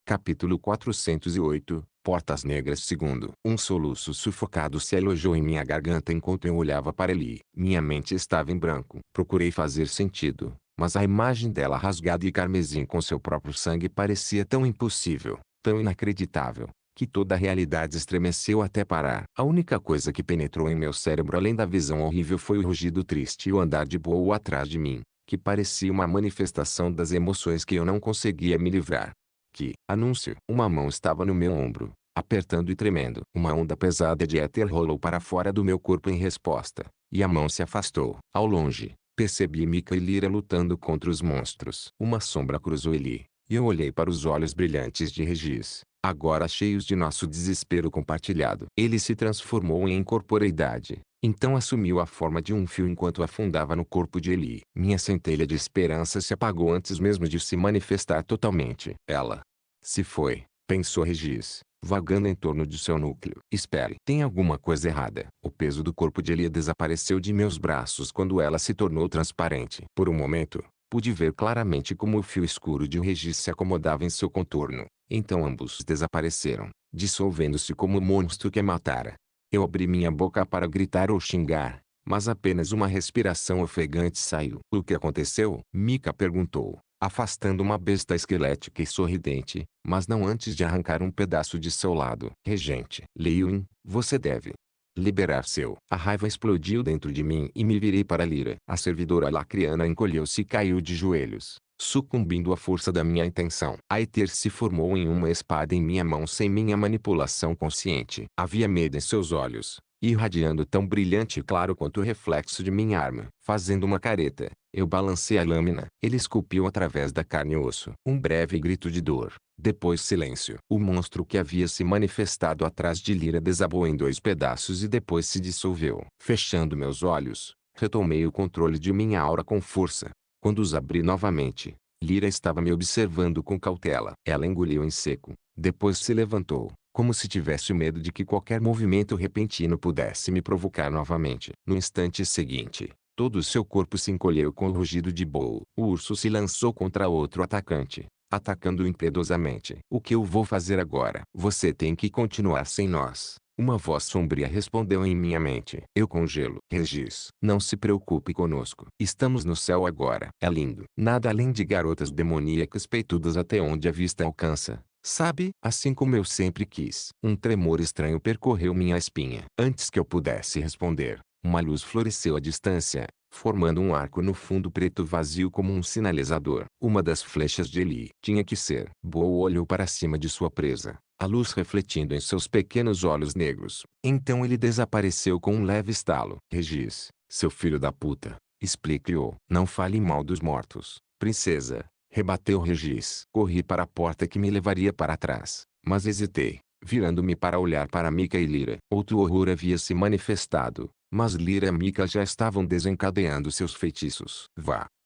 Capítulo 408, Portas Negras. Segundo, um soluço sufocado se alojou em minha garganta enquanto eu olhava para Ellie. Minha mente estava em branco. Procurei fazer sentido, mas a imagem dela rasgada e carmesim com seu próprio sangue parecia tão impossível, tão inacreditável, que toda a realidade estremeceu até parar. A única coisa que penetrou em meu cérebro além da visão horrível foi o rugido triste e o andar de Bow atrás de mim, que parecia uma manifestação das emoções que eu não conseguia me livrar. Que anúncio! Uma mão estava no meu ombro, apertando e tremendo. Uma onda pesada de éter rolou para fora do meu corpo em resposta, e a mão se afastou. Ao longe, percebi Mika e Lyra lutando contra os monstros. Uma sombra cruzou Ellie, e eu olhei para os olhos brilhantes de Regis, agora cheios de nosso desespero compartilhado. Ele se transformou em incorporeidade. Então assumiu a forma de um fio enquanto afundava no corpo de Ellie. Minha centelha de esperança se apagou antes mesmo de se manifestar totalmente. Ela se foi, pensou Regis, vagando em torno de seu núcleo. Espere, tem alguma coisa errada. O peso do corpo de Ellie desapareceu de meus braços quando ela se tornou transparente. Por um momento, pude ver claramente como o fio escuro de Regis se acomodava em seu contorno. Então ambos desapareceram, dissolvendo-se como o monstro que a matara. Eu abri minha boca para gritar ou xingar, mas apenas uma respiração ofegante saiu. O que aconteceu? Mika perguntou, afastando uma besta esquelética e sorridente, mas não antes de arrancar um pedaço de seu lado. Regente Lewin, você deve liberar seu. A raiva explodiu dentro de mim e me virei para Lyra. A servidora lacriana encolheu-se e caiu de joelhos, sucumbindo à força da minha intenção. A éter se formou em uma espada em minha mão sem minha manipulação consciente. Havia medo em seus olhos, irradiando tão brilhante e claro quanto o reflexo de minha arma. Fazendo uma careta, eu balancei a lâmina. Ele esculpiu através da carne e osso. Um breve grito de dor. Depois silêncio. O monstro que havia se manifestado atrás de Lyra desabou em dois pedaços e depois se dissolveu. Fechando meus olhos, retomei o controle de minha aura com força. Quando os abri novamente, Lyra estava me observando com cautela. Ela engoliu em seco, depois se levantou, como se tivesse medo de que qualquer movimento repentino pudesse me provocar novamente. No instante seguinte, todo o seu corpo se encolheu com o rugido de Bow. O urso se lançou contra outro atacante, atacando-o impiedosamente. O que eu vou fazer agora? Você tem que continuar sem nós. Uma voz sombria respondeu em minha mente. Eu congelo. Regis, não se preocupe conosco. Estamos no céu agora. É lindo. Nada além de garotas demoníacas peitudas até onde a vista alcança. Sabe? Assim como eu sempre quis. Um tremor estranho percorreu minha espinha. Antes que eu pudesse responder, uma luz floresceu à distância, formando um arco no fundo preto vazio como um sinalizador. Uma das flechas de Ellie. Tinha que ser. Bow olhou para cima de sua presa, a luz refletindo em seus pequenos olhos negros. Então ele desapareceu com um leve estalo. Regis, seu filho da puta, explique-o. Não fale mal dos mortos, princesa, rebateu Regis. Corri para a porta que me levaria para trás, mas hesitei, virando-me para olhar para Mika e Lyra. Outro horror havia se manifestado, mas Lyra e Mika já estavam desencadeando seus feitiços.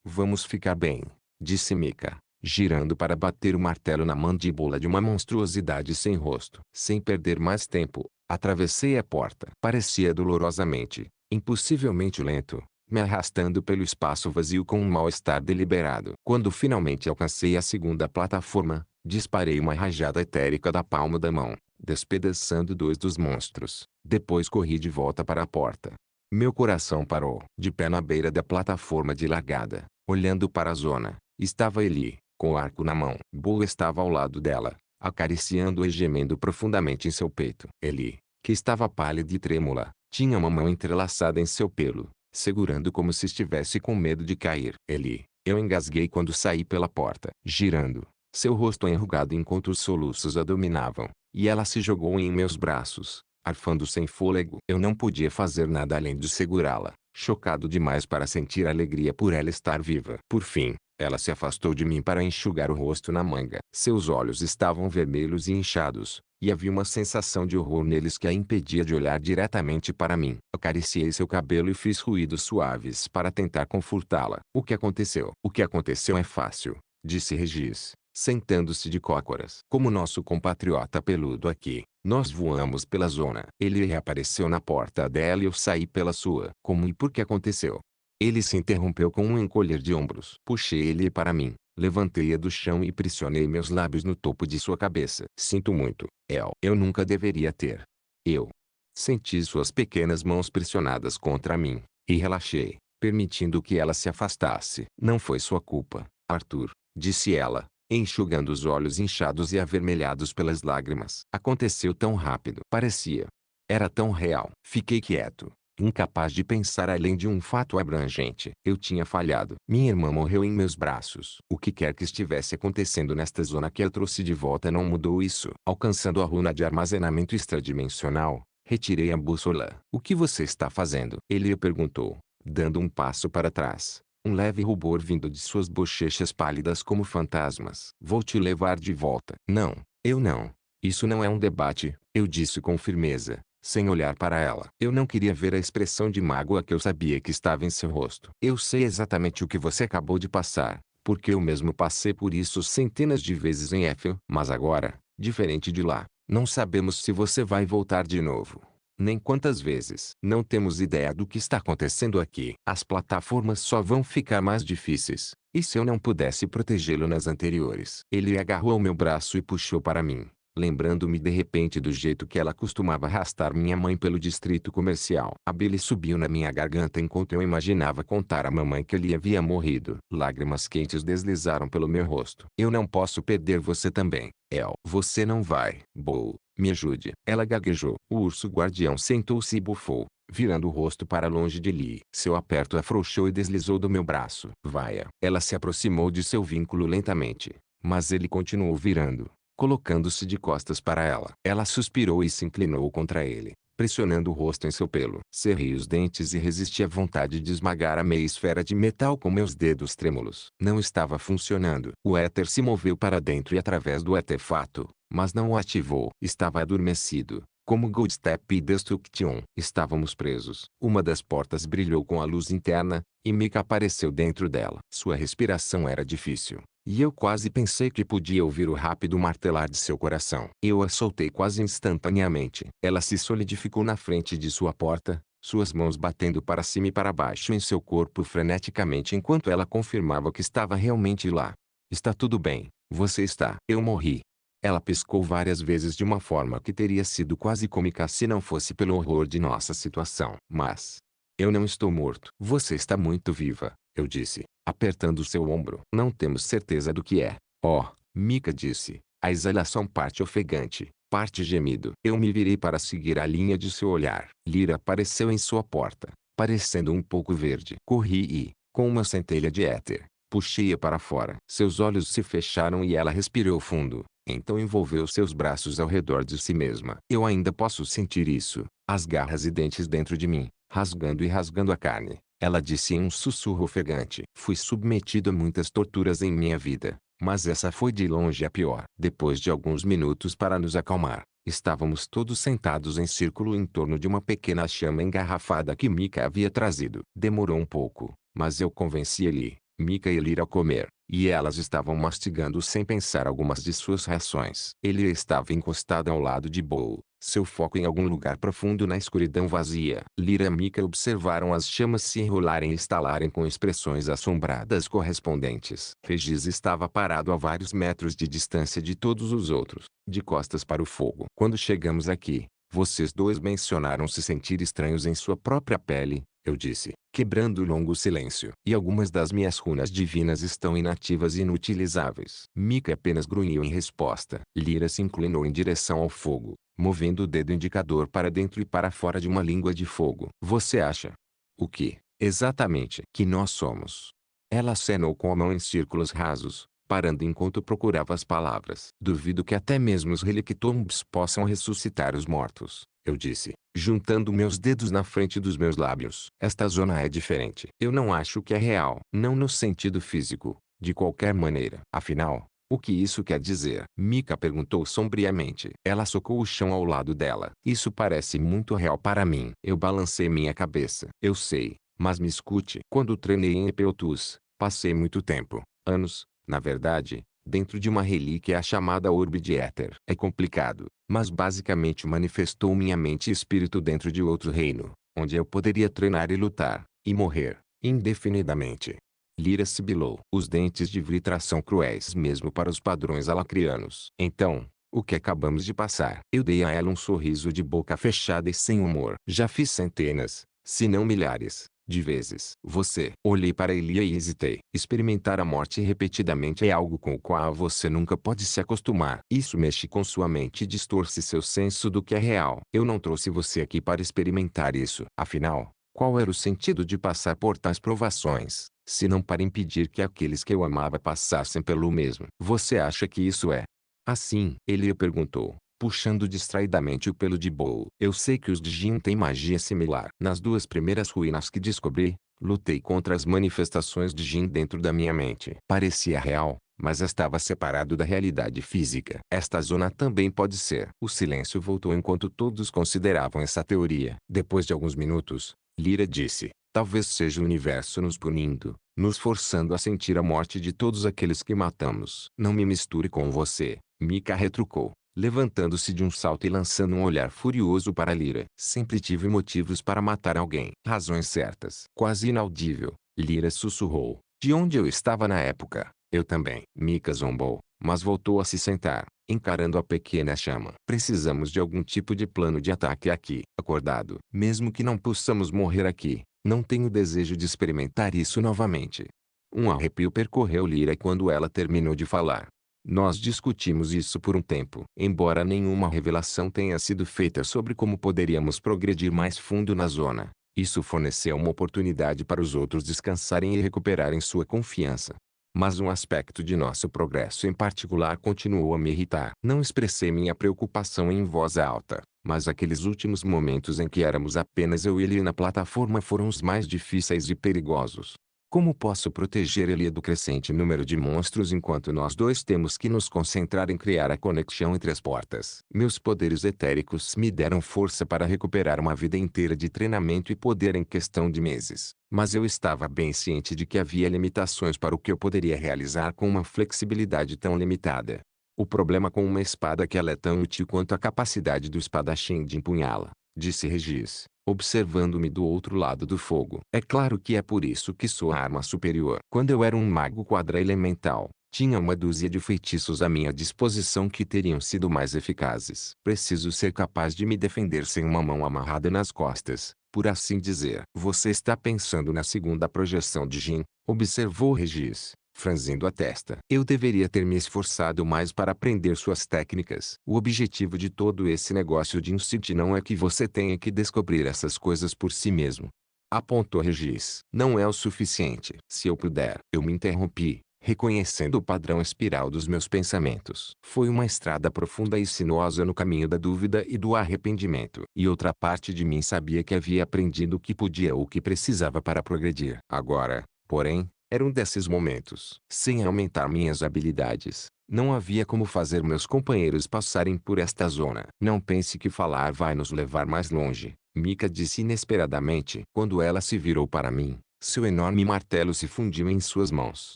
Vamos ficar bem, disse Mika, girando para bater o martelo na mandíbula de uma monstruosidade sem rosto. Sem perder mais tempo, atravessei a porta. Parecia dolorosamente, impossivelmente lento, me arrastando pelo espaço vazio com um mal-estar deliberado. Quando finalmente alcancei a segunda plataforma, disparei uma rajada etérica da palma da mão, despedaçando dois dos monstros. Depois corri de volta para a porta. Meu coração parou. De pé na beira da plataforma de largada, olhando para a zona, estava Ellie, com o arco na mão. Bow estava ao lado dela, acariciando-a e gemendo profundamente em seu peito. Ellie, que estava pálida e trêmula, tinha uma mão entrelaçada em seu pelo, segurando como se estivesse com medo de cair. Ellie, eu engasguei quando saí pela porta. Girando, seu rosto enrugado enquanto os soluços a dominavam, e ela se jogou em meus braços, arfando sem fôlego. Eu não podia fazer nada além de segurá-la, chocado demais para sentir alegria por ela estar viva. Por fim, ela se afastou de mim para enxugar o rosto na manga. Seus olhos estavam vermelhos e inchados, e havia uma sensação de horror neles que a impedia de olhar diretamente para mim. Acariciei seu cabelo e fiz ruídos suaves para tentar confortá-la. O que aconteceu? O que aconteceu é fácil, disse Regis, sentando-se de cócoras. Como nosso compatriota peludo aqui, nós voamos pela zona. Ele reapareceu na porta dela e eu saí pela sua. Como e por que aconteceu? Ele se interrompeu com um encolher de ombros. Puxei ele para mim, Levantei-a do chão e pressionei meus lábios no topo de sua cabeça. Sinto muito, El. Eu nunca deveria ter. Eu senti suas pequenas mãos pressionadas contra mim, e relaxei, permitindo que ela se afastasse. Não foi sua culpa, Arthur, disse ela, enxugando os olhos inchados e avermelhados pelas lágrimas. Aconteceu tão rápido. Parecia. Era tão real. Fiquei quieto, incapaz de pensar além de um fato abrangente. Eu tinha falhado. Minha irmã morreu em meus braços. O que quer que estivesse acontecendo nesta zona que a trouxe de volta não mudou isso. Alcançando a runa de armazenamento extradimensional, retirei a bússola. O que você está fazendo? Ele perguntou, dando um passo para trás. Um leve rubor vindo de suas bochechas pálidas como fantasmas. Vou te levar de volta. Não, eu não. Isso não é um debate, eu disse com firmeza, sem olhar para ela. Eu não queria ver a expressão de mágoa que eu sabia que estava em seu rosto. Eu sei exatamente o que você acabou de passar, porque eu mesmo passei por isso centenas de vezes em Eiffel. Mas agora, diferente de lá, não sabemos se você vai voltar de novo. Nem quantas vezes. Não temos ideia do que está acontecendo aqui. As plataformas só vão ficar mais difíceis. E se eu não pudesse protegê-lo nas anteriores? Ele agarrou ao meu braço e puxou para mim, lembrando-me de repente do jeito que ela costumava arrastar minha mãe pelo distrito comercial. A bile subiu na minha garganta enquanto eu imaginava contar à mamãe que ele havia morrido. Lágrimas quentes deslizaram pelo meu rosto. Eu não posso perder você também, El. Você não vai. Bo, me ajude. Ela gaguejou. O urso guardião sentou-se e bufou, virando o rosto para longe de Lee. Seu aperto afrouxou e deslizou do meu braço. Vaia. Ela se aproximou de seu vínculo lentamente, mas ele continuou virando, colocando-se de costas para ela. Ela suspirou e se inclinou contra ele, pressionando o rosto em seu pelo. Cerrei os dentes e resisti à vontade de esmagar a meia esfera de metal com meus dedos trêmulos. Não estava funcionando. O éter se moveu para dentro e através do artefato, mas não o ativou. Estava adormecido, como Goldstep e Destruction. Estávamos presos. Uma das portas brilhou com a luz interna, e Mika apareceu dentro dela. Sua respiração era difícil, e eu quase pensei que podia ouvir o rápido martelar de seu coração. Eu a soltei quase instantaneamente. Ela se solidificou na frente de sua porta, suas mãos batendo para cima e para baixo em seu corpo freneticamente enquanto ela confirmava que estava realmente lá. Está tudo bem, você está. Eu morri. Ela piscou várias vezes de uma forma que teria sido quase cômica se não fosse pelo horror de nossa situação. Mas eu não estou morto. Você está muito viva, eu disse, apertando seu ombro. Não temos certeza do que é. Oh, Mika disse, a exalação parte ofegante, parte gemido. Eu me virei para seguir a linha de seu olhar. Lyra apareceu em sua porta, parecendo um pouco verde. Corri e, com uma centelha de éter, puxei-a para fora. Seus olhos se fecharam e ela respirou fundo. Então envolveu seus braços ao redor de si mesma. Eu ainda posso sentir isso, as garras e dentes dentro de mim, rasgando e rasgando a carne. Ela disse em um sussurro ofegante. Fui submetido a muitas torturas em minha vida, mas essa foi de longe a pior. Depois de alguns minutos para nos acalmar, estávamos todos sentados em círculo em torno de uma pequena chama engarrafada que Mika havia trazido. Demorou um pouco, mas eu convenci ele, Mika e Lyra a comer, e elas estavam mastigando sem pensar algumas de suas rações. Ele estava encostado ao lado de Bo, seu foco em algum lugar profundo na escuridão vazia. Lyra e Mika observaram as chamas se enrolarem e estalarem com expressões assombradas correspondentes. Regis estava parado a vários metros de distância de todos os outros, de costas para o fogo. Quando chegamos aqui, vocês dois mencionaram se sentir estranhos em sua própria pele, eu disse, quebrando o longo silêncio. E algumas das minhas runas divinas estão inativas e inutilizáveis. Mika apenas grunhiu em resposta. Lyra se inclinou em direção ao fogo, movendo o dedo indicador para dentro e para fora de uma língua de fogo. Você acha? O que, exatamente, que nós somos? Ela acenou com a mão em círculos rasos, parando enquanto procurava as palavras. Duvido que até mesmo os relictombs possam ressuscitar os mortos, eu disse, juntando meus dedos na frente dos meus lábios. Esta zona é diferente. Eu não acho que é real. Não no sentido físico, de qualquer maneira. Afinal, o que isso quer dizer? Mika perguntou sombriamente. Ela socou o chão ao lado dela. Isso parece muito real para mim. Eu balancei minha cabeça. Eu sei, mas me escute. Quando treinei em Epeutus, passei muito tempo, anos, na verdade, dentro de uma relíquia chamada Orbe de Éter. É complicado, mas basicamente manifestou minha mente e espírito dentro de outro reino, onde eu poderia treinar e lutar, e morrer, indefinidamente. Lyra sibilou. Os dentes de Vritra são cruéis mesmo para os padrões alacrianos. Então, o que acabamos de passar? Eu dei a ela um sorriso de boca fechada e sem humor. Já fiz centenas, se não milhares, de vezes. Você. Olhei para Elia e hesitei. Experimentar a morte repetidamente é algo com o qual você nunca pode se acostumar. Isso mexe com sua mente e distorce seu senso do que é real. Eu não trouxe você aqui para experimentar isso. Afinal, qual era o sentido de passar por tais provações, se não para impedir que aqueles que eu amava passassem pelo mesmo? Você acha que isso é assim? Ele perguntou, puxando distraidamente o pelo de Bow. Eu sei que os Djinn têm magia similar. Nas duas primeiras ruínas que descobri, lutei contra as manifestações de Djinn dentro da minha mente. Parecia real, mas estava separado da realidade física. Esta zona também pode ser. O silêncio voltou enquanto todos consideravam essa teoria. Depois de alguns minutos, Lyra disse, talvez seja o universo nos punindo, nos forçando a sentir a morte de todos aqueles que matamos. Não me misture com você, Mika retrucou, levantando-se de um salto e lançando um olhar furioso para Lyra. Sempre tive motivos para matar alguém. Razões certas. Quase inaudível, Lyra sussurrou. De onde eu estava na época, eu também. Mika zombou, mas voltou a se sentar, encarando a pequena chama. Precisamos de algum tipo de plano de ataque aqui. Acordado. Mesmo que não possamos morrer aqui, não tenho desejo de experimentar isso novamente. Um arrepio percorreu Lyra quando ela terminou de falar. Nós discutimos isso por um tempo. Embora nenhuma revelação tenha sido feita sobre como poderíamos progredir mais fundo na zona, isso forneceu uma oportunidade para os outros descansarem e recuperarem sua confiança. Mas um aspecto de nosso progresso em particular continuou a me irritar. Não expressei minha preocupação em voz alta, mas aqueles últimos momentos em que éramos apenas eu e ele na plataforma foram os mais difíceis e perigosos. Como posso proteger ele do crescente número de monstros enquanto nós dois temos que nos concentrar em criar a conexão entre as portas? Meus poderes etéricos me deram força para recuperar uma vida inteira de treinamento e poder em questão de meses. Mas eu estava bem ciente de que havia limitações para o que eu poderia realizar com uma flexibilidade tão limitada. O problema com uma espada é que ela é tão útil quanto a capacidade do espadachim de empunhá-la, disse Regis, observando-me do outro lado do fogo. É claro que é por isso que sou a arma superior. Quando eu era um mago quadra-elemental, tinha uma dúzia de feitiços à minha disposição que teriam sido mais eficazes. Preciso ser capaz de me defender sem uma mão amarrada nas costas, por assim dizer. Você está pensando na segunda projeção de Jin, observou Regis, franzindo a testa. Eu deveria ter me esforçado mais para aprender suas técnicas. O objetivo de todo esse negócio de Incite não é que você tenha que descobrir essas coisas por si mesmo. Apontou Regis. Não é o suficiente. Se eu puder. Eu me interrompi, reconhecendo o padrão espiral dos meus pensamentos. Foi uma estrada profunda e sinuosa no caminho da dúvida e do arrependimento. E outra parte de mim sabia que havia aprendido o que podia ou o que precisava para progredir. Agora, porém, era um desses momentos. Sem aumentar minhas habilidades, não havia como fazer meus companheiros passarem por esta zona. Não pense que falar vai nos levar mais longe, Mika disse inesperadamente. Quando ela se virou para mim, seu enorme martelo se fundiu em suas mãos.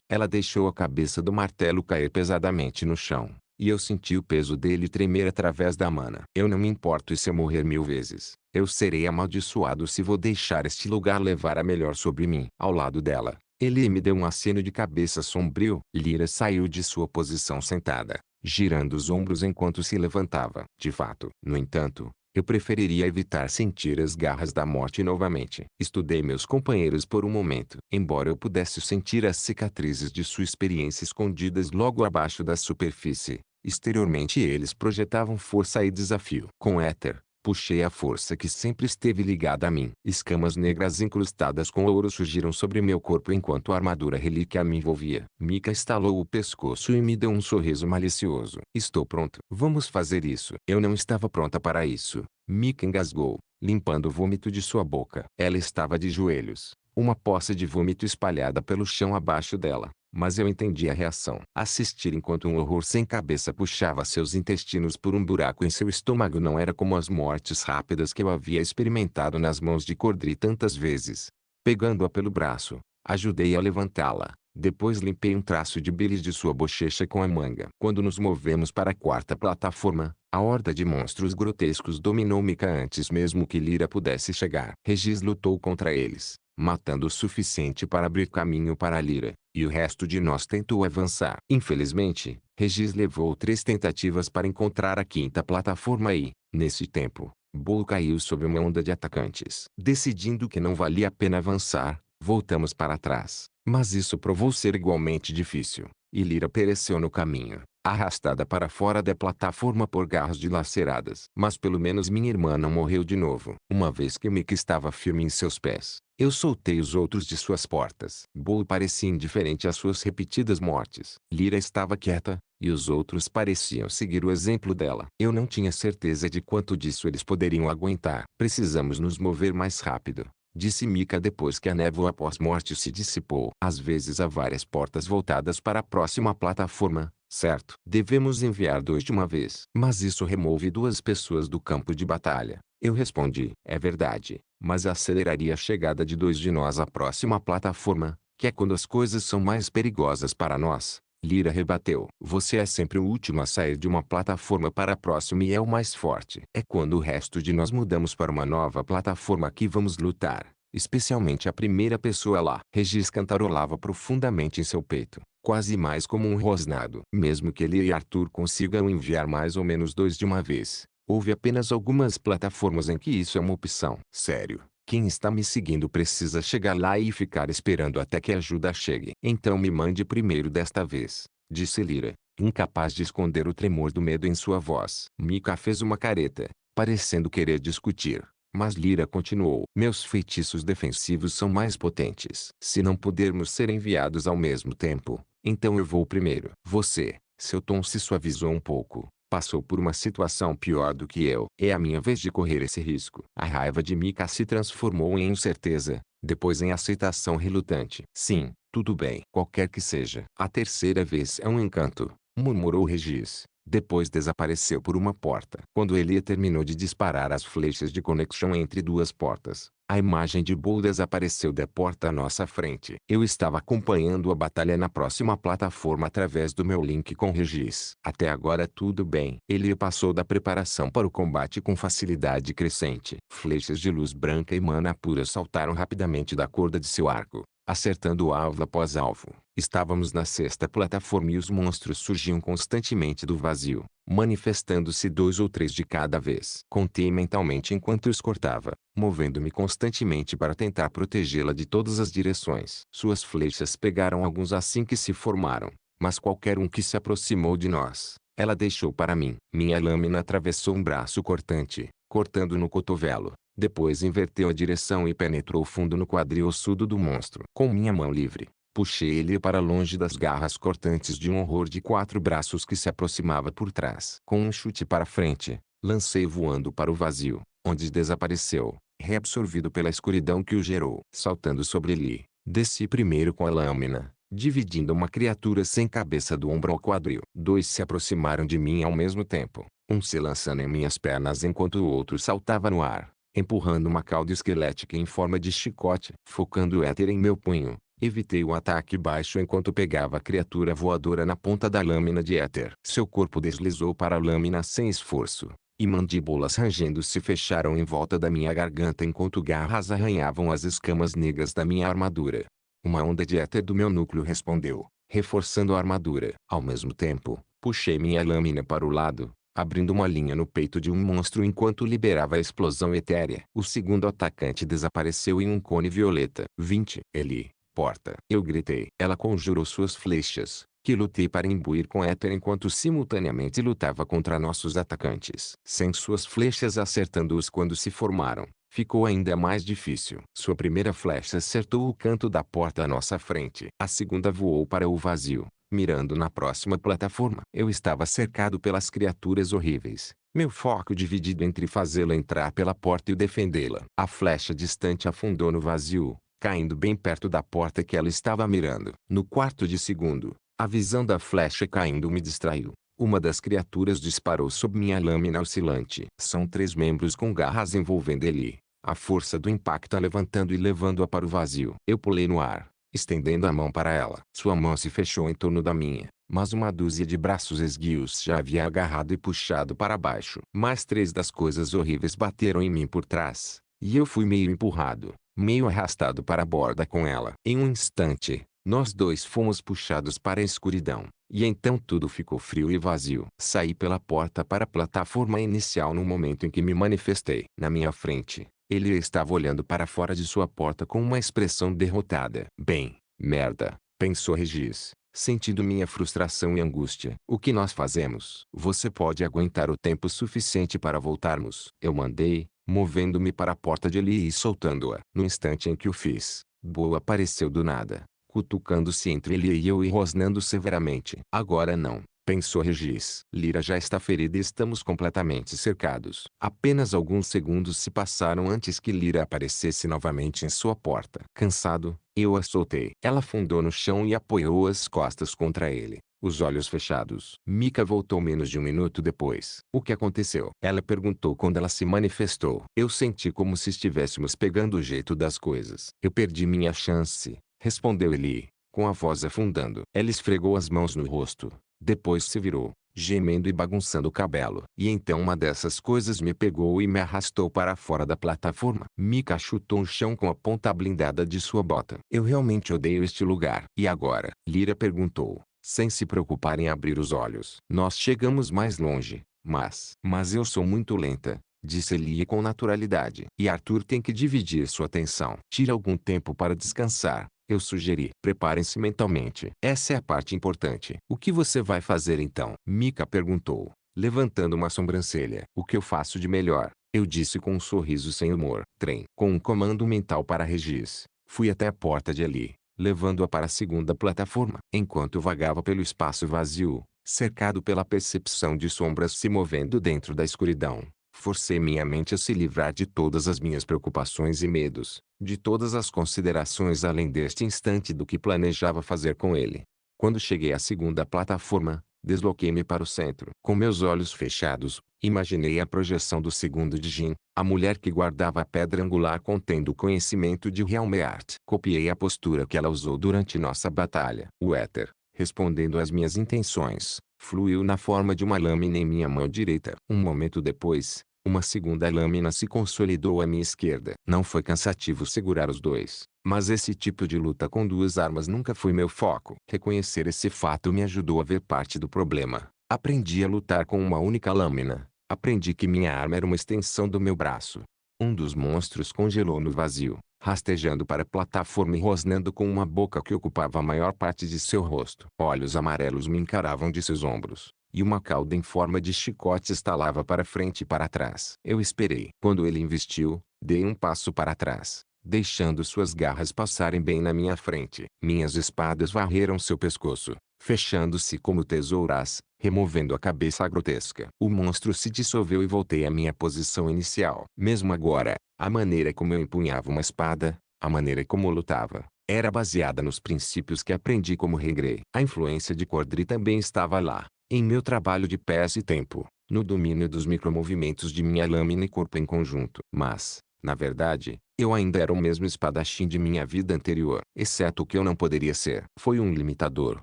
Ela deixou a cabeça do martelo cair pesadamente no chão, e eu senti o peso dele tremer através da mana. Eu não me importo se eu morrer 1000 vezes. Eu serei amaldiçoado se vou deixar este lugar levar a melhor sobre mim. Ao lado dela, ele me deu um aceno de cabeça sombrio. Lyra saiu de sua posição sentada, girando os ombros enquanto se levantava. De fato, no entanto, eu preferiria evitar sentir as garras da morte novamente. Estudei meus companheiros por um momento. Embora eu pudesse sentir as cicatrizes de sua experiência escondidas logo abaixo da superfície, exteriormente eles projetavam força e desafio. Com éter, puxei a força que sempre esteve ligada a mim. Escamas negras incrustadas com ouro surgiram sobre meu corpo enquanto a armadura relíquia me envolvia. Mika estalou o pescoço e me deu um sorriso malicioso. Estou pronto. Vamos fazer isso. Eu não estava pronta para isso. Mika engasgou, limpando o vômito de sua boca. Ela estava de joelhos, uma poça de vômito espalhada pelo chão abaixo dela. Mas eu entendi a reação. Assistir enquanto um horror sem cabeça puxava seus intestinos por um buraco em seu estômago não era como as mortes rápidas que eu havia experimentado nas mãos de Cordri tantas vezes. Pegando-a pelo braço, ajudei a levantá-la. Depois limpei um traço de bilis de sua bochecha com a manga. Quando nos movemos para a quarta plataforma, a horda de monstros grotescos dominou Mika antes mesmo que Lyra pudesse chegar. Regis lutou contra eles, matando o suficiente para abrir caminho para Lyra, e o resto de nós tentou avançar. Infelizmente, Regis levou 3 tentativas para encontrar a 5ª plataforma e, nesse tempo, Bull caiu sob uma onda de atacantes. Decidindo que não valia a pena avançar, voltamos para trás. Mas isso provou ser igualmente difícil, e Lyra pereceu no caminho, arrastada para fora da plataforma por garras dilaceradas. Mas pelo menos minha irmã não morreu de novo. Uma vez que Mick estava firme em seus pés, eu soltei os outros de suas portas. Bull parecia indiferente às suas repetidas mortes. Lyra estava quieta, e os outros pareciam seguir o exemplo dela. Eu não tinha certeza de quanto disso eles poderiam aguentar. Precisamos nos mover mais rápido, disse Mika depois que a névoa pós-morte se dissipou. Às vezes há várias portas voltadas para a próxima plataforma, certo? Devemos enviar 2 de uma vez. Mas isso remove 2 pessoas do campo de batalha. Eu respondi. É verdade, mas aceleraria a chegada de 2 de nós à próxima plataforma, que é quando as coisas são mais perigosas para nós. Lyra rebateu. Você é sempre o último a sair de uma plataforma para a próxima e é o mais forte. É quando o resto de nós mudamos para uma nova plataforma que vamos lutar, especialmente a primeira pessoa lá. Regis cantarolava profundamente em seu peito, quase mais como um rosnado. Mesmo que ele e Arthur consigam enviar mais ou menos 2 de uma vez, houve apenas algumas plataformas em que isso é uma opção. Sério. Quem está me seguindo precisa chegar lá e ficar esperando até que a ajuda chegue. Então me mande primeiro desta vez, disse Lyra, incapaz de esconder o tremor do medo em sua voz. Mika fez uma careta, parecendo querer discutir, mas Lyra continuou. Meus feitiços defensivos são mais potentes. Se não pudermos ser enviados ao mesmo tempo, então eu vou primeiro. Você, seu tom se suavizou um pouco. Passou por uma situação pior do que eu. É a minha vez de correr esse risco. A raiva de Mika se transformou em incerteza, depois em aceitação relutante. Sim, tudo bem. Qualquer que seja. A terceira vez é um encanto, murmurou Regis. Depois desapareceu por uma porta. Quando Elia terminou de disparar as flechas de conexão entre 2 portas, a imagem de Bull desapareceu da porta à nossa frente. Eu estava acompanhando a batalha na próxima plataforma através do meu link com Regis. Até agora tudo bem. Ele passou da preparação para o combate com facilidade crescente. Flechas de luz branca e mana pura saltaram rapidamente da corda de seu arco, acertando alvo após alvo. Estávamos na 6ª plataforma e os monstros surgiam constantemente do vazio, manifestando-se 2 ou 3 de cada vez. Contei mentalmente enquanto os cortava, movendo-me constantemente para tentar protegê-la de todas as direções. Suas flechas pegaram alguns assim que se formaram, mas qualquer um que se aproximou de nós, ela deixou para mim. Minha lâmina atravessou um braço cortante, cortando no cotovelo. Depois inverteu a direção e penetrou fundo no quadril ossudo do monstro. Com minha mão livre, puxei ele para longe das garras cortantes de um horror de 4 braços que se aproximava por trás. Com um chute para frente, lancei voando para o vazio, onde desapareceu, reabsorvido pela escuridão que o gerou. Saltando sobre ele, desci primeiro com a lâmina, dividindo uma criatura sem cabeça do ombro ao quadril. 2 se aproximaram de mim ao mesmo tempo, um se lançando em minhas pernas enquanto o outro saltava no ar, empurrando uma cauda esquelética em forma de chicote. Focando o éter em meu punho, evitei o ataque baixo enquanto pegava a criatura voadora na ponta da lâmina de éter. Seu corpo deslizou para a lâmina sem esforço, e mandíbulas rangendo se fecharam em volta da minha garganta enquanto garras arranhavam as escamas negras da minha armadura. Uma onda de éter do meu núcleo respondeu, reforçando a armadura. Ao mesmo tempo, puxei minha lâmina para o lado, abrindo uma linha no peito de um monstro enquanto liberava a explosão etérea. O segundo atacante desapareceu em um cone violeta. 20. Eli, porta. Eu gritei. Ela conjurou suas flechas, que lutei para imbuir com éter enquanto simultaneamente lutava contra nossos atacantes. Sem suas flechas acertando-os quando se formaram, ficou ainda mais difícil. Sua primeira flecha acertou o canto da porta à nossa frente. A segunda voou para o vazio, mirando na próxima plataforma. Eu estava cercado pelas criaturas horríveis, meu foco dividido entre fazê-la entrar pela porta e defendê-la. A flecha distante afundou no vazio, caindo bem perto da porta que ela estava mirando. No quarto de segundo, a visão da flecha caindo me distraiu. Uma das criaturas disparou sob minha lâmina oscilante. São 3 membros com garras envolvendo ele. A força do impacto a levantando e levando-a para o vazio. Eu pulei no ar, estendendo a mão para ela. Sua mão se fechou em torno da minha, mas uma dúzia de braços esguios já havia agarrado e puxado para baixo. Mais 3 das coisas horríveis bateram em mim por trás, e eu fui meio empurrado, meio arrastado para a borda com ela. Em um instante, nós dois fomos puxados para a escuridão. E então tudo ficou frio e vazio. Saí pela porta para a plataforma inicial no momento em que me manifestei. Na minha frente, ele estava olhando para fora de sua porta com uma expressão derrotada. Bem, merda, pensou Regis, sentindo minha frustração e angústia. O que nós fazemos? Você pode aguentar o tempo suficiente para voltarmos? Eu mandei, movendo-me para a porta de Eli e soltando-a. No instante em que o fiz, Bo apareceu do nada, cutucando-se entre ele e eu e rosnando severamente. Agora não, pensou Regis. Lyra já está ferida e estamos completamente cercados. Apenas alguns segundos se passaram antes que Lyra aparecesse novamente em sua porta. Cansado, eu a soltei. Ela afundou no chão e apoiou as costas contra ele, os olhos fechados. Mika voltou menos de um minuto depois. O que aconteceu? Ela perguntou quando ela se manifestou. Eu senti como se estivéssemos pegando o jeito das coisas. Eu perdi minha chance, respondeu Eli, com a voz afundando. Ela esfregou as mãos no rosto, depois se virou, gemendo e bagunçando o cabelo. E então uma dessas coisas me pegou e me arrastou para fora da plataforma. Mika chutou o chão com a ponta blindada de sua bota. Eu realmente odeio este lugar. E agora? Lyra perguntou, sem se preocupar em abrir os olhos. Nós chegamos mais longe, mas eu sou muito lenta, disse Eli com naturalidade. E Arthur tem que dividir sua atenção. Tire algum tempo para descansar, eu sugeri. Preparem-se mentalmente. Essa é a parte importante. O que você vai fazer então? Mika perguntou, levantando uma sobrancelha. O que eu faço de melhor? Eu disse com um sorriso sem humor. Trem. Com um comando mental para Regis, fui até a porta de Eli, levando-a para a segunda plataforma. Enquanto vagava pelo espaço vazio, cercado pela percepção de sombras se movendo dentro da escuridão, forcei minha mente a se livrar de todas as minhas preocupações e medos, de todas as considerações além deste instante do que planejava fazer com ele. Quando cheguei à segunda plataforma, desloquei-me para o centro. Com meus olhos fechados, imaginei a projeção do segundo de Jin, a mulher que guardava a pedra angular contendo o conhecimento de Helmeart. Copiei a postura que ela usou durante nossa batalha. O éter, respondendo às minhas intenções, fluiu na forma de uma lâmina em minha mão direita. Um momento depois, uma segunda lâmina se consolidou à minha esquerda. Não foi cansativo segurar os dois, mas esse tipo de luta com duas armas nunca foi meu foco. Reconhecer esse fato me ajudou a ver parte do problema. Aprendi a lutar com uma única lâmina. Aprendi que minha arma era uma extensão do meu braço. Um dos monstros congelou no vazio, rastejando para a plataforma e rosnando com uma boca que ocupava a maior parte de seu rosto. Olhos amarelos me encaravam de seus ombros, e uma cauda em forma de chicote estalava para frente e para trás. Eu esperei. Quando ele investiu, dei um passo para trás, deixando suas garras passarem bem na minha frente. Minhas espadas varreram seu pescoço, fechando-se como tesouras, removendo a cabeça grotesca. O monstro se dissolveu e voltei à minha posição inicial. Mesmo agora, a maneira como eu empunhava uma espada, a maneira como lutava, era baseada nos princípios que aprendi como regrei. A influência de Cordry também estava lá, em meu trabalho de pés e tempo, no domínio dos micromovimentos de minha lâmina e corpo em conjunto. Mas, na verdade, eu ainda era o mesmo espadachim de minha vida anterior. Exceto o que eu não poderia ser. Foi um limitador,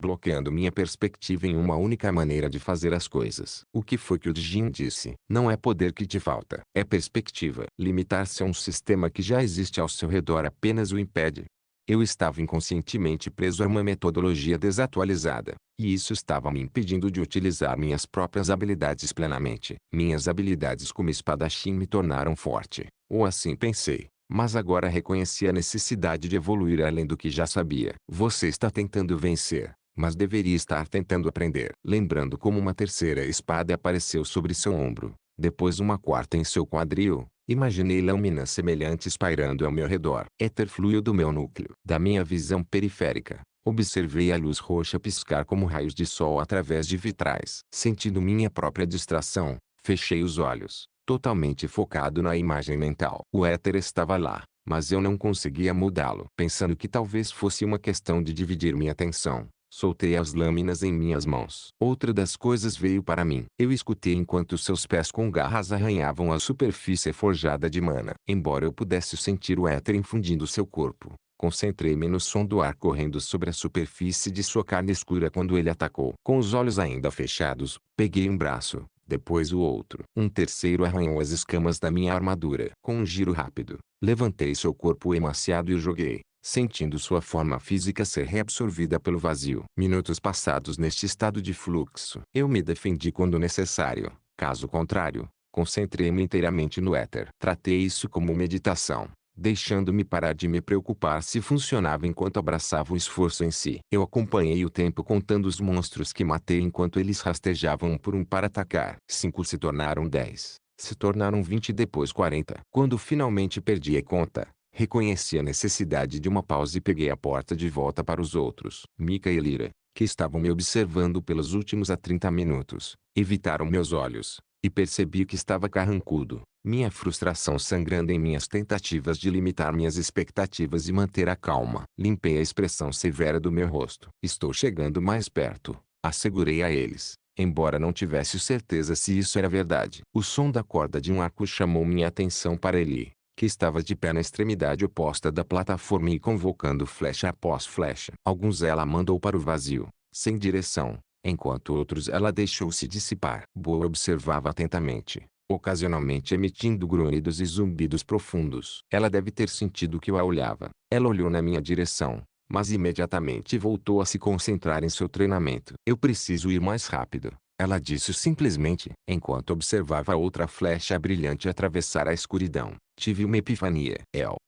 bloqueando minha perspectiva em uma única maneira de fazer as coisas. O que foi que o Jin disse? Não é poder que te falta, é perspectiva. Limitar-se a um sistema que já existe ao seu redor apenas o impede. Eu estava inconscientemente preso a uma metodologia desatualizada, e isso estava me impedindo de utilizar minhas próprias habilidades plenamente. Minhas habilidades como espadachim me tornaram forte, ou assim pensei, mas agora reconheci a necessidade de evoluir além do que já sabia. Você está tentando vencer, mas deveria estar tentando aprender. Lembrando como uma terceira espada apareceu sobre seu ombro, depois uma quarta em seu quadril, imaginei lâminas semelhantes pairando ao meu redor. Éter fluiu do meu núcleo. Da minha visão periférica, observei a luz roxa piscar como raios de sol através de vitrais. Sentindo minha própria distração, fechei os olhos, totalmente focado na imagem mental. O éter estava lá, mas eu não conseguia mudá-lo. Pensando que talvez fosse uma questão de dividir minha atenção, soltei as lâminas em minhas mãos. Outra das coisas veio para mim. Eu escutei enquanto seus pés com garras arranhavam a superfície forjada de mana. Embora eu pudesse sentir o éter infundindo seu corpo, concentrei-me no som do ar correndo sobre a superfície de sua carne escura quando ele atacou. Com os olhos ainda fechados, peguei um braço, depois o outro. Um terceiro arranhou as escamas da minha armadura. Com um giro rápido, levantei seu corpo emaciado e o joguei, sentindo sua forma física ser reabsorvida pelo vazio. Minutos passados neste estado de fluxo. Eu me defendi quando necessário. Caso contrário, concentrei-me inteiramente no éter. Tratei isso como meditação, deixando-me parar de me preocupar se funcionava enquanto abraçava o esforço em si. Eu acompanhei o tempo contando os monstros que matei enquanto eles rastejavam um por um para atacar. 5 se tornaram 10, se tornaram 20 e depois 40. Quando finalmente perdi a conta, reconheci a necessidade de uma pausa e peguei a porta de volta para os outros. Mika e Lyra, que estavam me observando pelos últimos 30 minutos, evitaram meus olhos, e percebi que estava carrancudo, minha frustração sangrando em minhas tentativas de limitar minhas expectativas e manter a calma. Limpei a expressão severa do meu rosto. Estou chegando mais perto, assegurei a eles, embora não tivesse certeza se isso era verdade. O som da corda de um arco chamou minha atenção para Ellie, que estava de pé na extremidade oposta da plataforma e convocando flecha após flecha. Alguns ela mandou para o vazio, sem direção, enquanto outros ela deixou se dissipar. Boa observava atentamente, ocasionalmente emitindo grunhidos e zumbidos profundos. Ela deve ter sentido que eu a olhava. Ela olhou na minha direção, mas imediatamente voltou a se concentrar em seu treinamento. Eu preciso ir mais rápido, ela disse simplesmente, enquanto observava outra flecha brilhante atravessar a escuridão. Tive uma epifania.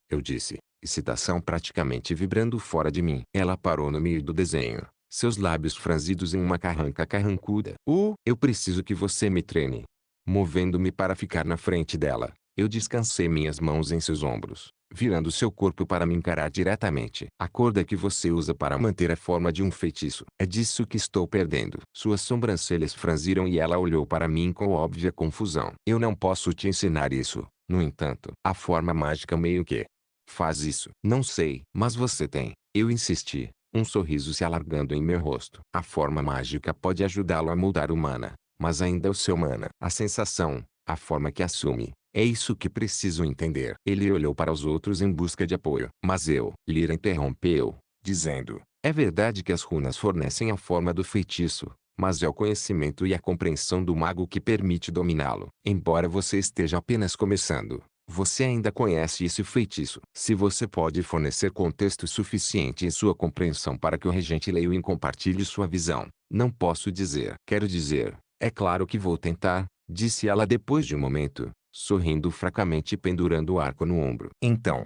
Eu disse, excitação praticamente vibrando fora de mim. Ela parou no meio do desenho, seus lábios franzidos em uma carranca carrancuda. Eu preciso que você me treine. Movendo-me para ficar na frente dela, eu descansei minhas mãos em seus ombros, virando seu corpo para me encarar diretamente. A corda que você usa para manter a forma de um feitiço. É disso que estou perdendo. Suas sobrancelhas franziram e ela olhou para mim com óbvia confusão. Eu não posso te ensinar isso, no entanto. A forma mágica meio que faz isso. Não sei, mas você tem. Eu insisti, um sorriso se alargando em meu rosto. A forma mágica pode ajudá-lo a mudar o mana, mas ainda é o seu mana. A sensação, a forma que assume, é isso que preciso entender. Ele olhou para os outros em busca de apoio. Mas Lyra interrompeu, dizendo, é verdade que as runas fornecem a forma do feitiço, mas é o conhecimento e a compreensão do mago que permite dominá-lo. Embora você esteja apenas começando, você ainda conhece esse feitiço. Se você pode fornecer contexto suficiente em sua compreensão para que o regente Lewin compartilhe sua visão, não posso dizer. Quero dizer, é claro que vou tentar, disse ela depois de um momento, sorrindo fracamente e pendurando o arco no ombro. Então,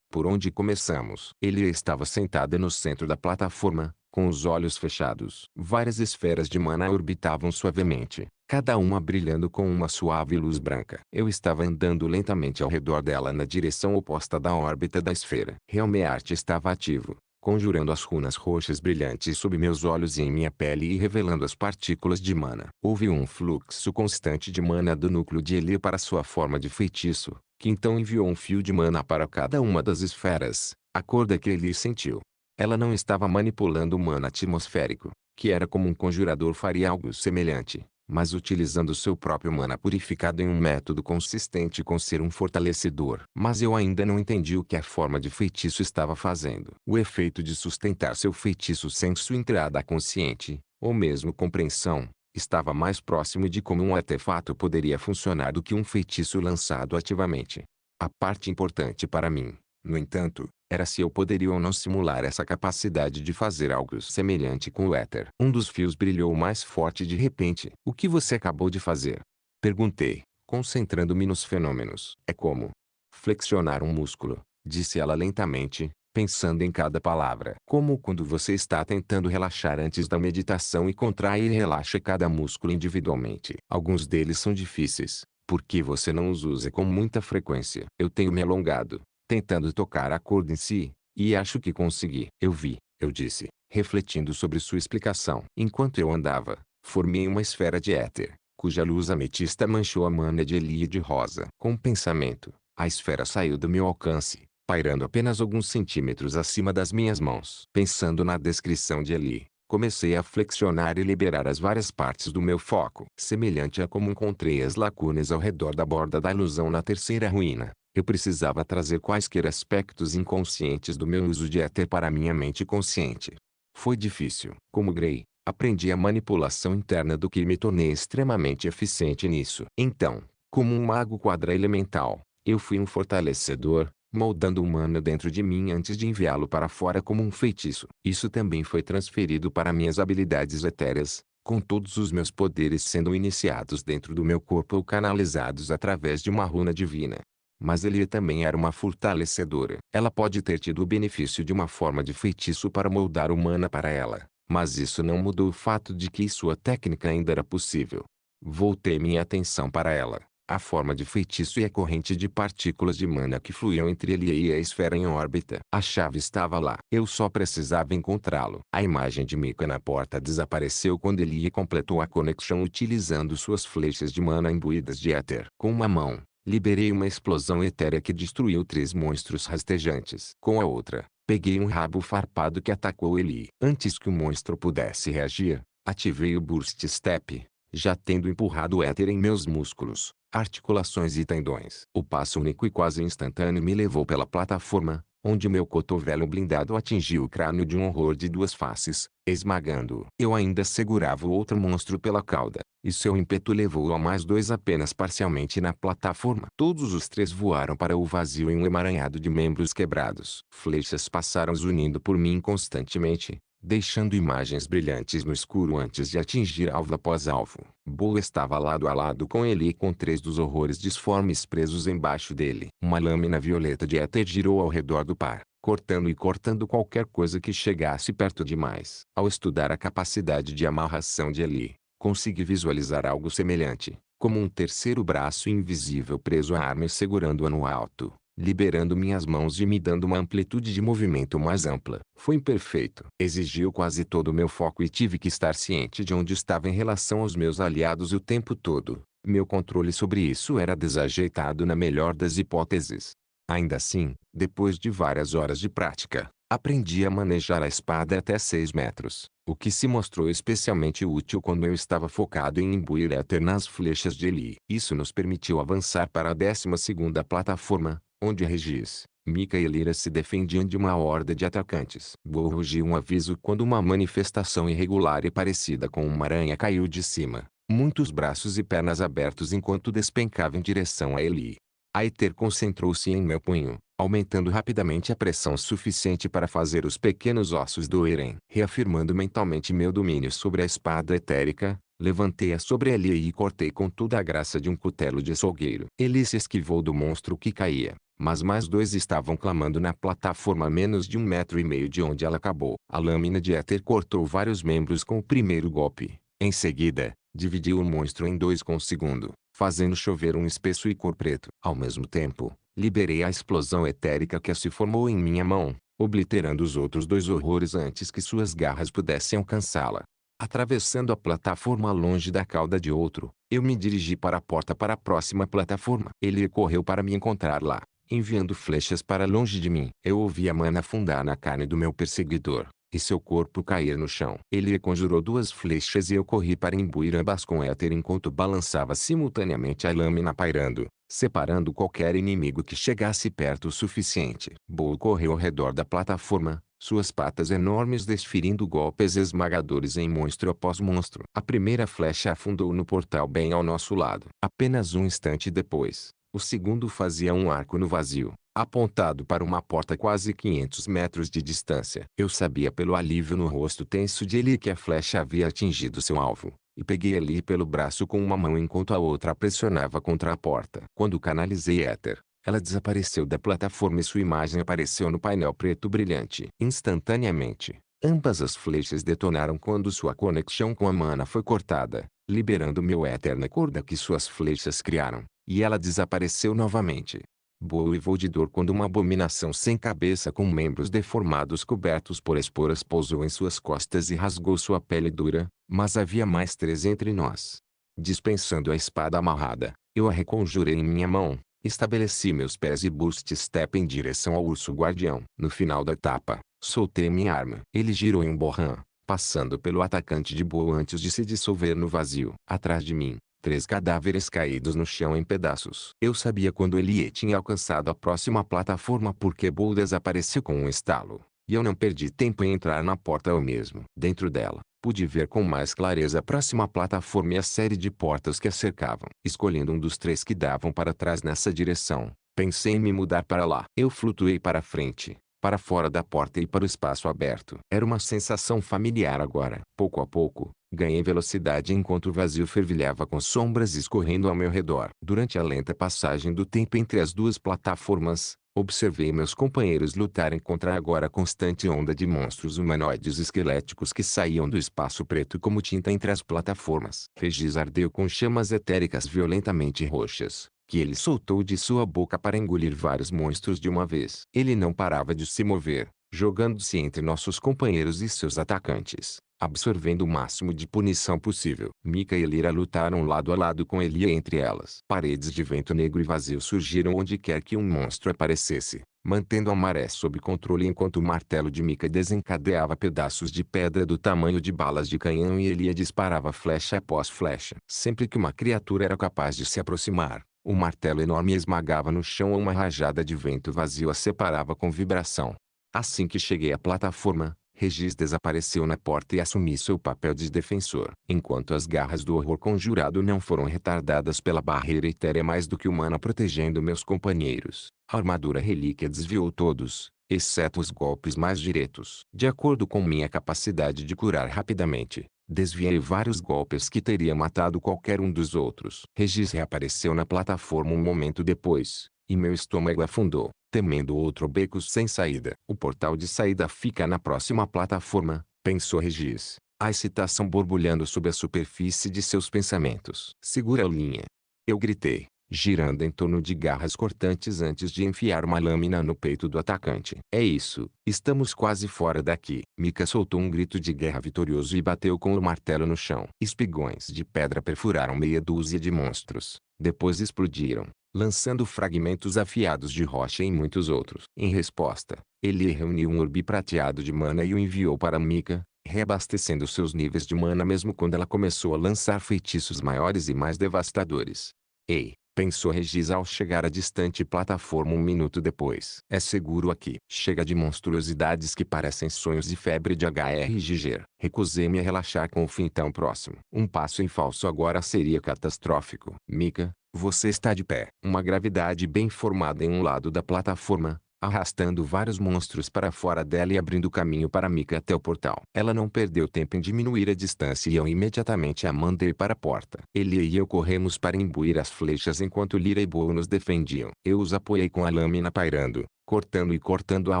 por onde começamos? Ele estava sentada no centro da plataforma, com os olhos fechados. Várias esferas de mana orbitavam suavemente, cada uma brilhando com uma suave luz branca. Eu estava andando lentamente ao redor dela na direção oposta da órbita da esfera. Helmeart estava ativo, conjurando as runas roxas brilhantes sob meus olhos e em minha pele e revelando as partículas de mana. Houve um fluxo constante de mana do núcleo de Ellie para sua forma de feitiço, que então enviou um fio de mana para cada uma das esferas, a corda que Ellie sentiu. Ela não estava manipulando o mana atmosférico, que era como um conjurador faria algo semelhante, mas utilizando seu próprio mana purificado em um método consistente com ser um fortalecedor. Mas eu ainda não entendi o que a forma de feitiço estava fazendo. O efeito de sustentar seu feitiço sem sua entrada consciente, ou mesmo compreensão, estava mais próximo de como um artefato poderia funcionar do que um feitiço lançado ativamente. A parte importante para mim, no entanto, era se eu poderia ou não simular essa capacidade de fazer algo semelhante com o éter. Um dos fios brilhou mais forte de repente. O que você acabou de fazer? Perguntei, concentrando-me nos fenômenos. É como flexionar um músculo, disse ela lentamente, pensando em cada palavra. Como quando você está tentando relaxar antes da meditação e contrai e relaxa cada músculo individualmente. Alguns deles são difíceis, porque você não os usa com muita frequência. Eu tenho me alongado, tentando tocar a corda em si, e acho que consegui. Eu disse, refletindo sobre sua explicação. Enquanto eu andava, formei uma esfera de éter, cuja luz ametista manchou a mana de Ellie de rosa. Com um pensamento, a esfera saiu do meu alcance, pairando apenas alguns centímetros acima das minhas mãos. Pensando na descrição de Ellie, comecei a flexionar e liberar as várias partes do meu foco. Semelhante a como encontrei as lacunas ao redor da borda da ilusão na terceira ruína, eu precisava trazer quaisquer aspectos inconscientes do meu uso de éter para minha mente consciente. Foi difícil. Como Grey, Aprendi a manipulação interna do que me tornei extremamente eficiente nisso. Então, como um mago quadra-elemental, eu fui um fortalecedor, moldando o mana dentro de mim antes de enviá-lo para fora como um feitiço. Isso também foi transferido para minhas habilidades etéreas, com todos os meus poderes sendo iniciados dentro do meu corpo ou canalizados através de uma runa divina. Mas ele também era uma fortalecedora. Ela pode ter tido o benefício de uma forma de feitiço para moldar o mana para ela, mas isso não mudou o fato de que sua técnica ainda era possível. Voltei minha atenção para ela. A forma de feitiço e a corrente de partículas de mana que fluíam entre ele e a esfera em órbita. A chave estava lá. Eu só precisava encontrá-lo. A imagem de Mika na porta desapareceu quando ele completou a conexão utilizando suas flechas de mana imbuídas de éter. Com uma mão, liberei uma explosão etérea que destruiu 3 monstros rastejantes. Com a outra, peguei um rabo farpado que atacou ele. Antes que o monstro pudesse reagir, ativei o Burst Step, já tendo empurrado o éter em meus músculos, articulações e tendões. O passo único e quase instantâneo me levou pela plataforma, onde meu cotovelo blindado atingiu o crânio de um horror de 2 faces, esmagando-o. Eu ainda segurava o outro monstro pela cauda, e seu ímpeto levou a mais 2 apenas parcialmente na plataforma. Todos os 3 voaram para o vazio em um emaranhado de membros quebrados. Flechas passaram zunindo por mim constantemente, deixando imagens brilhantes no escuro antes de atingir alvo após alvo. Bo estava lado a lado com ele e com 3 dos horrores disformes presos embaixo dele. Uma lâmina violeta de éter girou ao redor do par, cortando e cortando qualquer coisa que chegasse perto demais. Ao estudar a capacidade de amarração de Eli, consegui visualizar algo semelhante, como um terceiro braço invisível preso à arma e segurando-a no alto, liberando minhas mãos e me dando uma amplitude de movimento mais ampla. Foi imperfeito. Exigiu quase todo o meu foco e tive que estar ciente de onde estava em relação aos meus aliados o tempo todo. Meu controle sobre isso era desajeitado na melhor das hipóteses. Ainda assim, depois de várias horas de prática, aprendi a manejar a espada até 6 metros, o que se mostrou especialmente útil quando eu estava focado em imbuir éter nas flechas de Eli. Isso nos permitiu avançar para a 12ª plataforma, onde Regis, Mika e Lyra se defendiam de uma horda de atacantes. Bo rugiu um aviso quando uma manifestação irregular e parecida com uma aranha caiu de cima, muitos braços e pernas abertos enquanto despencava em direção a Eli. A éter concentrou-se em meu punho, aumentando rapidamente a pressão suficiente para fazer os pequenos ossos doerem. Reafirmando mentalmente meu domínio sobre a espada etérica, levantei-a sobre Eli e cortei com toda a graça de um cutelo de açougueiro. Eli se esquivou do monstro que caía, mas mais 2 estavam clamando na plataforma a menos de 1,5 metro de onde ela acabou. A lâmina de éter cortou vários membros com o primeiro golpe. Em seguida, dividiu o monstro em 2 com o segundo, fazendo chover um espesso icor preto. Ao mesmo tempo, liberei a explosão etérica que se formou em minha mão, obliterando os outros 2 horrores antes que suas garras pudessem alcançá-la. Atravessando a plataforma longe da cauda de outro, eu me dirigi para a porta para a próxima plataforma. Ele correu para me encontrar lá, enviando flechas para longe de mim. Eu ouvi a mana afundar na carne do meu perseguidor, e seu corpo cair no chão. Ele conjurou 2 flechas e eu corri para imbuir ambas com éter enquanto balançava simultaneamente a lâmina pairando, separando qualquer inimigo que chegasse perto o suficiente. Bo correu ao redor da plataforma, suas patas enormes desferindo golpes esmagadores em monstro após monstro. A primeira flecha afundou no portal bem ao nosso lado. Apenas um instante depois, o segundo fazia um arco no vazio, apontado para uma porta quase 500 metros de distância. Eu sabia pelo alívio no rosto tenso de Eli que a flecha havia atingido seu alvo, e peguei Eli pelo braço com uma mão enquanto a outra a pressionava contra a porta. Quando canalizei éter, ela desapareceu da plataforma e sua imagem apareceu no painel preto brilhante. Instantaneamente, ambas as flechas detonaram quando sua conexão com a mana foi cortada, liberando meu éter na corda que suas flechas criaram, e ela desapareceu novamente. Bo uivou de dor quando uma abominação sem cabeça com membros deformados cobertos por esporas pousou em suas costas e rasgou sua pele dura, mas havia mais 3 entre nós. Dispensando a espada amarrada, eu a reconjurei em minha mão. Estabeleci meus pés e Burst Step em direção ao urso guardião. No final da etapa, soltei minha arma. Ele girou em um borrão, passando pelo atacante de Bo antes de se dissolver no vazio. Atrás de mim, 3 cadáveres caídos no chão em pedaços. Eu sabia quando ele tinha alcançado a próxima plataforma porque Bo desapareceu com um estalo, e eu não perdi tempo em entrar na porta eu mesmo. Dentro dela, Pude ver com mais clareza a próxima plataforma e a série de portas que a cercavam. Escolhendo um dos três que davam para trás nessa direção, pensei em me mudar para lá. Eu flutuei para frente, para fora da porta e para o espaço aberto. Era uma sensação familiar agora. Pouco a pouco, ganhei velocidade enquanto o vazio fervilhava com sombras escorrendo ao meu redor. Durante a lenta passagem do tempo entre as duas plataformas, observei meus companheiros lutarem contra a agora constante onda de monstros humanoides esqueléticos que saíam do espaço preto como tinta entre as plataformas. Regis ardeu com chamas etéricas violentamente roxas, que ele soltou de sua boca para engolir vários monstros de uma vez. Ele não parava de se mover, jogando-se entre nossos companheiros e seus atacantes, absorvendo o máximo de punição possível. Mika e Lyra lutaram lado a lado com Elia entre elas. Paredes de vento negro e vazio surgiram onde quer que um monstro aparecesse, mantendo a maré sob controle enquanto o martelo de Mika desencadeava pedaços de pedra do tamanho de balas de canhão e Elia disparava flecha após flecha. Sempre que uma criatura era capaz de se aproximar, o martelo enorme esmagava no chão ou uma rajada de vento vazio a separava com vibração. Assim que cheguei à plataforma, Regis desapareceu na porta e assumi seu papel de defensor. Enquanto as garras do horror conjurado não foram retardadas pela barreira etérea mais do que humana protegendo meus companheiros, a armadura relíquia desviou todos, exceto os golpes mais diretos. De acordo com minha capacidade de curar rapidamente, desviei vários golpes que teria matado qualquer um dos outros. Regis reapareceu na plataforma um momento depois, e meu estômago afundou, temendo outro beco sem saída. O portal de saída fica na próxima plataforma, pensou Regis, a excitação borbulhando sob a superfície de seus pensamentos. Segura a linha. Eu gritei, girando em torno de garras cortantes antes de enfiar uma lâmina no peito do atacante. É isso, estamos quase fora daqui. Mika soltou um grito de guerra vitorioso e bateu com o martelo no chão. Espigões de pedra perfuraram meia dúzia de monstros, depois explodiram, lançando fragmentos afiados de rocha em muitos outros. Em resposta, ele reuniu um orbe prateado de mana e o enviou para Mika, reabastecendo seus níveis de mana mesmo quando ela começou a lançar feitiços maiores e mais devastadores. Ei, pensou Regis ao chegar à distante plataforma um minuto depois. É seguro aqui. Chega de monstruosidades que parecem sonhos de febre de HRGG. Recusei-me a relaxar com o fim tão próximo. Um passo em falso agora seria catastrófico. Mika, você está de pé. Uma gravidade bem formada em um lado da plataforma, arrastando vários monstros para fora dela e abrindo caminho para Mika até o portal. Ela não perdeu tempo em diminuir a distância e eu imediatamente a mandei para a porta. Ele e eu corremos para imbuir as flechas enquanto Lyra e Boa nos defendiam. Eu os apoiei com a lâmina pairando, cortando e cortando a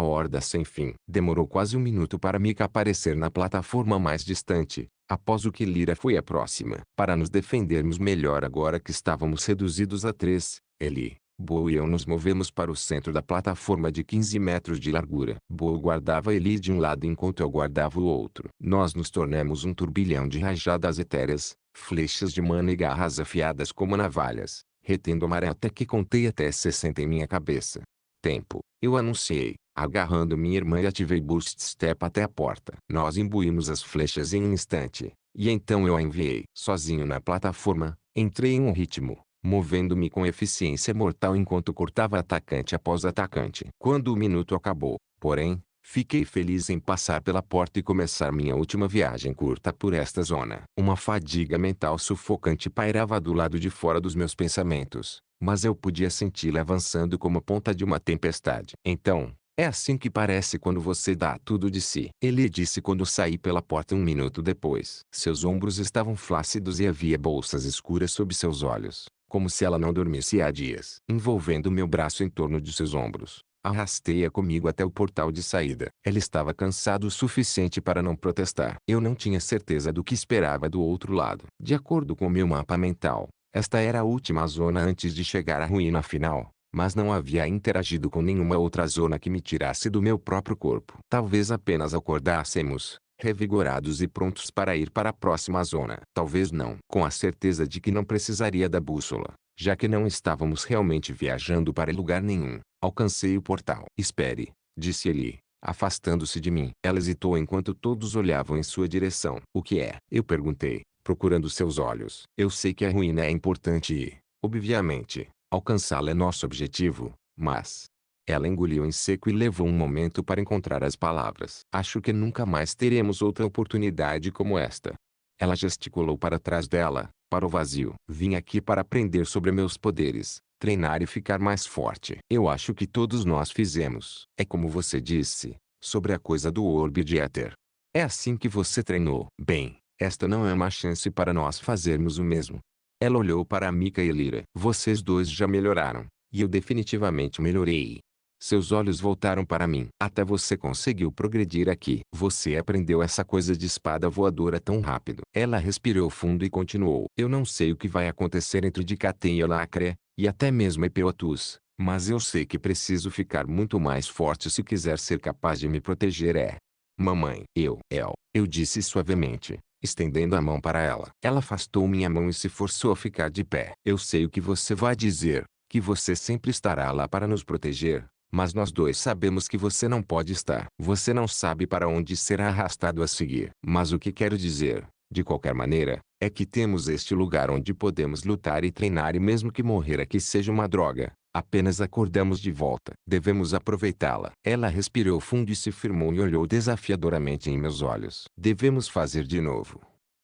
horda sem fim. Demorou quase um minuto para Mika aparecer na plataforma mais distante, após o que Lyra foi a próxima. Para nos defendermos melhor agora que estávamos reduzidos a 3, ele, Bo e eu nos movemos para o centro da plataforma de 15 metros de largura. Bo guardava Eli de um lado enquanto eu guardava o outro. Nós nos tornamos um turbilhão de rajadas etéreas, flechas de mana e garras afiadas como navalhas, retendo a maré até que contei até 60 em minha cabeça. Tempo, eu anunciei, agarrando minha irmã e ativei Boost Step até a porta. Nós imbuímos as flechas em um instante, e então eu a enviei. Sozinho na plataforma, entrei em um ritmo, movendo-me com eficiência mortal enquanto cortava atacante após atacante. Quando o minuto acabou, porém, fiquei feliz em passar pela porta e começar minha última viagem curta por esta zona. Uma fadiga mental sufocante pairava do lado de fora dos meus pensamentos, mas eu podia senti-la avançando como a ponta de uma tempestade. Então, é assim que parece quando você dá tudo de si. Ele disse quando saí pela porta um minuto depois. Seus ombros estavam flácidos e havia bolsas escuras sob seus olhos, como se ela não dormisse há dias. Envolvendo meu braço em torno de seus ombros, arrastei-a comigo até o portal de saída. Ela estava cansada o suficiente para não protestar. Eu não tinha certeza do que esperava do outro lado. De acordo com meu mapa mental, esta era a última zona antes de chegar à ruína final, mas não havia interagido com nenhuma outra zona que me tirasse do meu próprio corpo. Talvez apenas acordássemos, revigorados e prontos para ir para a próxima zona. Talvez não. Com a certeza de que não precisaria da bússola, já que não estávamos realmente viajando para lugar nenhum, alcancei o portal. Espere, disse ele, afastando-se de mim. Ela hesitou enquanto todos olhavam em sua direção. O que é? Eu perguntei, procurando seus olhos. Eu sei que a ruína é importante e, obviamente, alcançá-la é nosso objetivo, mas... Ela engoliu em seco e levou um momento para encontrar as palavras. Acho que nunca mais teremos outra oportunidade como esta. Ela gesticulou para trás dela, para o vazio. Vim aqui para aprender sobre meus poderes, treinar e ficar mais forte. Eu acho que todos nós fizemos. É como você disse, sobre a coisa do orbe de éter. É assim que você treinou. Bem, esta não é uma chance para nós fazermos o mesmo. Ela olhou para Mika e Lyra. Vocês dois já melhoraram, e eu definitivamente melhorei. Seus olhos voltaram para mim. Até você conseguiu progredir aqui. Você aprendeu essa coisa de espada voadora tão rápido. Ela respirou fundo e continuou. Eu não sei o que vai acontecer entre Dicatem e Elacre, e até mesmo Epeotus, mas eu sei que preciso ficar muito mais forte se quiser ser capaz de me proteger. Mamãe, eu disse suavemente, estendendo a mão para ela. Ela afastou minha mão e se forçou a ficar de pé. Eu sei o que você vai dizer, que você sempre estará lá para nos proteger. Mas nós dois sabemos que você não pode estar. Você não sabe para onde será arrastado a seguir. Mas o que quero dizer, de qualquer maneira, é que temos este lugar onde podemos lutar e treinar e mesmo que morrer aqui seja uma droga, apenas acordamos de volta. Devemos aproveitá-la. Ela respirou fundo e se firmou e olhou desafiadoramente em meus olhos. Devemos fazer de novo.